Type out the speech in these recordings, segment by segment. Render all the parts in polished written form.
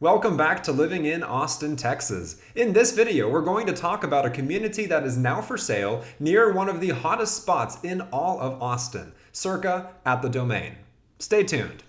Welcome back to Living in Austin, Texas. In this video, we're going to talk about a community that is now for sale near one of the hottest spots in all of Austin, Cerca at the Domain. Stay tuned.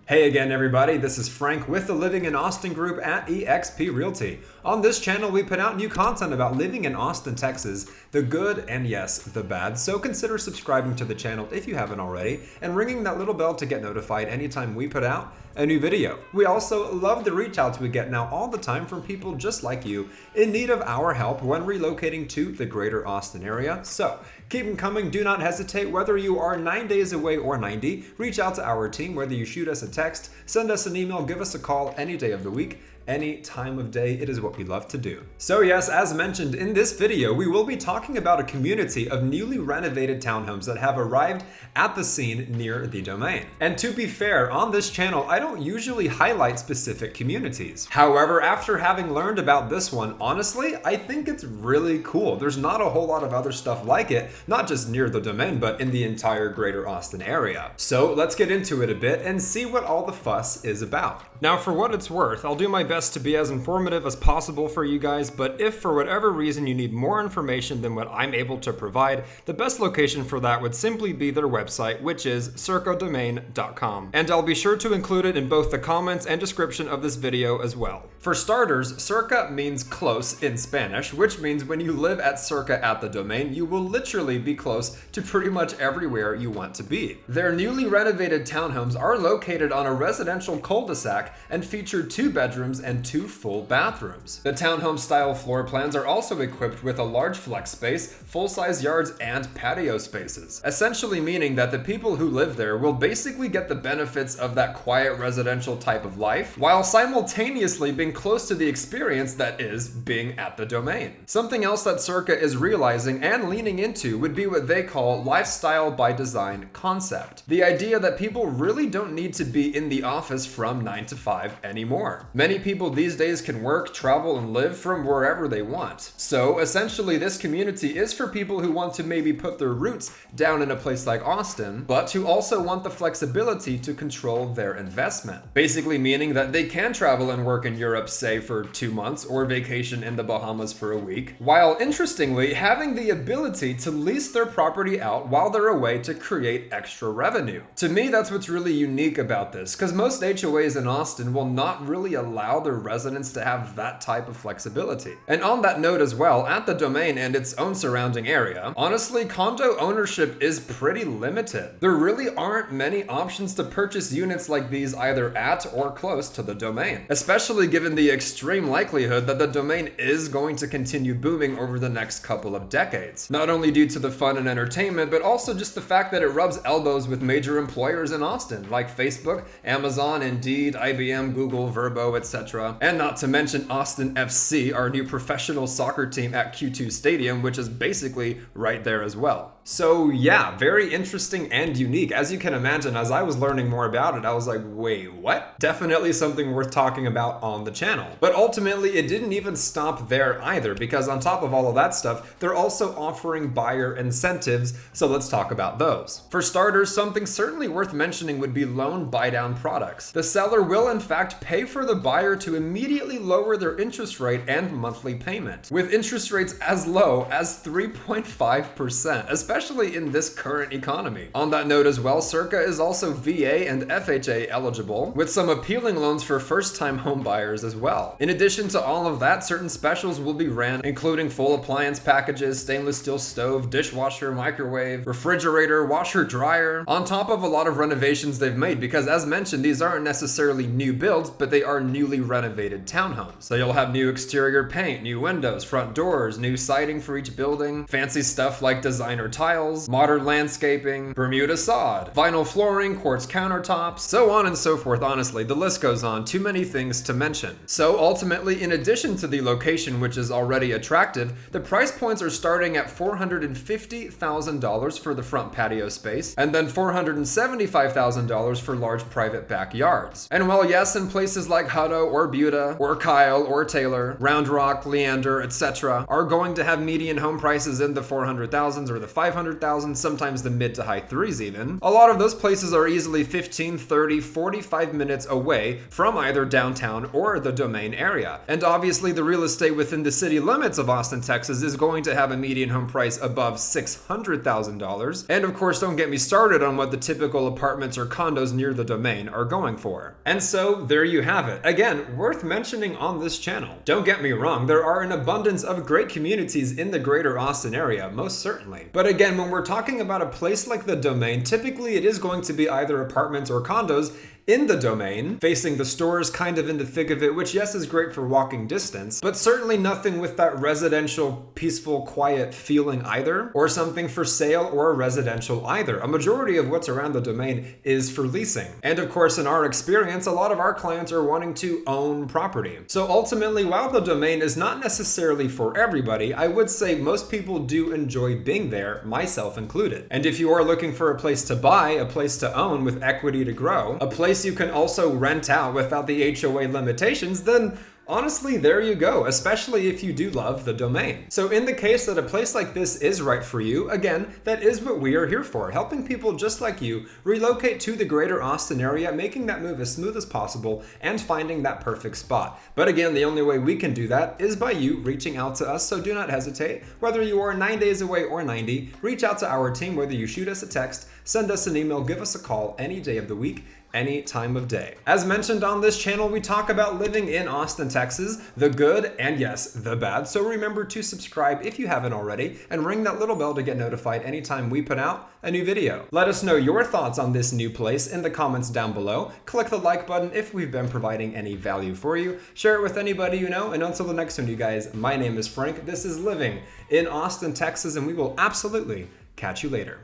Hey again everybody, this is Frank with the Living in Austin group at eXp Realty. On this channel we put out new content about living in Austin, Texas, the good and yes, the bad, so consider subscribing to the channel if you haven't already and ringing that little bell to get notified anytime we put out a new video. We also love the reach outs we get now all the time from people just like you in need of our help when relocating to the greater Austin area. So keep them coming, do not hesitate. Whether you are 9 days away or 90, reach out to our team, whether you shoot us a text, send us an email, give us a call any day of the week. Any time of day, it is what we love to do. So yes, as mentioned in this video, we will be talking about a community of newly renovated townhomes that have arrived at the scene near the Domain. And to be fair, on this channel, I don't usually highlight specific communities. However, after having learned about this one, honestly, I think it's really cool. There's not a whole lot of other stuff like it, not just near the Domain, but in the entire greater Austin area. So let's get into it a bit and see what all the fuss is about. Now, for what it's worth, I'll do my best to be as informative as possible for you guys, but if for whatever reason you need more information than what I'm able to provide, the best location for that would simply be their website, which is cercadomain.com. And I'll be sure to include it in both the comments and description of this video as well. For starters, cerca means close in Spanish, which means when you live at Cerca at the Domain, you will literally be close to pretty much everywhere you want to be. Their newly renovated townhomes are located on a residential cul-de-sac and feature 2 bedrooms and 2 full bathrooms. The townhome style floor plans are also equipped with a large flex space, full-size yards, and patio spaces, essentially meaning that the people who live there will basically get the benefits of that quiet residential type of life, while simultaneously being close to the experience that is being at the Domain. Something else that Cerca is realizing and leaning into would be what they call lifestyle by design concept. The idea that people really don't need to be in the office from 9 to 5 anymore. Many people these days can work, travel, and live from wherever they want. So essentially this community is for people who want to maybe put their roots down in a place like Austin, but who also want the flexibility to control their investment. Basically meaning that they can travel and work in Europe, say for 2 months, or vacation in the Bahamas for a week, while interestingly having the ability to lease their property out while they're away to create extra revenue. To me, that's what's really unique about this, because most HOAs in Austin will not really allow their residents to have that type of flexibility. And on that note as well, at the Domain and its own surrounding area, honestly, condo ownership is pretty limited. There really aren't many options to purchase units like these either at or close to the Domain, especially given the extreme likelihood that the Domain is going to continue booming over the next couple of decades. Not only due to the fun and entertainment, but also just the fact that it rubs elbows with major employers in Austin, like Facebook, Amazon, Indeed, IBM, Google, Verbo, etc. And not to mention Austin FC, our new professional soccer team at Q2 Stadium, which is basically right there as well. So yeah, very interesting and unique. As you can imagine, as I was learning more about it, I was like, wait, what? Definitely something worth talking about on the channel. But ultimately, it didn't even stop there either, because on top of all of that stuff, they're also offering buyer incentives, so let's talk about those. For starters, something certainly worth mentioning would be loan buy-down products. The seller will in fact pay for the buyer to immediately lower their interest rate and monthly payment, with interest rates as low as 3.5%, especially in this current economy. On that note as well, Cerca is also VA and FHA eligible, with some appealing loans for first-time home buyers as well. In addition to all of that, certain specials will be ran, including full appliance packages, stainless steel stove, dishwasher, microwave, refrigerator, washer, dryer, on top of a lot of renovations they've made, because as mentioned, these aren't necessarily new builds, but they are newly renovated townhomes. So you'll have new exterior paint, new windows, front doors, new siding for each building, fancy stuff like designer tiles, modern landscaping, Bermuda sod, vinyl flooring, quartz countertops, so on and so forth. Honestly, the list goes on, too many things to mention. So ultimately, in addition to the location, which is already attractive, the price points are starting at $450,000 for the front patio space, and then $475,000 for large private backyards. And while yes, in places like Hutto or Buda or Kyle or Taylor, Round Rock, Leander, etc., are going to have median home prices in the 400,000s or the 500,000s, 500,000, sometimes the mid to high threes even. A lot of those places are easily 15, 30, 45 minutes away from either downtown or the Domain area. And obviously the real estate within the city limits of Austin, Texas is going to have a median home price above $600,000. And of course, don't get me started on what the typical apartments or condos near the Domain are going for. And so there you have it. Again, worth mentioning on this channel. Don't get me wrong, there are an abundance of great communities in the greater Austin area, most certainly. But again, when we're talking about a place like the Domain, typically it is going to be either apartments or condos in the Domain, facing the stores, kind of in the thick of it, which yes is great for walking distance, but certainly nothing with that residential, peaceful, quiet feeling either, or something for sale or residential either. A majority of what's around the Domain is for leasing. And of course, in our experience, a lot of our clients are wanting to own property. So ultimately, while the Domain is not necessarily for everybody, I would say most people do enjoy being there, myself included. And if you are looking for a place to buy, a place to own with equity to grow, a place you can also rent out without the HOA limitations, then honestly, there you go, especially if you do love the Domain. So in the case that a place like this is right for you, again, that is what we are here for, helping people just like you relocate to the greater Austin area, making that move as smooth as possible and finding that perfect spot. But again, the only way we can do that is by you reaching out to us, so do not hesitate. Whether you are 9 days away or 90, reach out to our team, whether you shoot us a text, send us an email, give us a call any day of the week, any time of day. As mentioned on this channel, we talk about living in Austin, Texas, the good and yes, the bad. So remember to subscribe if you haven't already and ring that little bell to get notified anytime we put out a new video. Let us know your thoughts on this new place in the comments down below. Click the like button if we've been providing any value for you. Share it with anybody you know. And until the next one, you guys, my name is Frank. This is Living in Austin, Texas, and we will absolutely catch you later.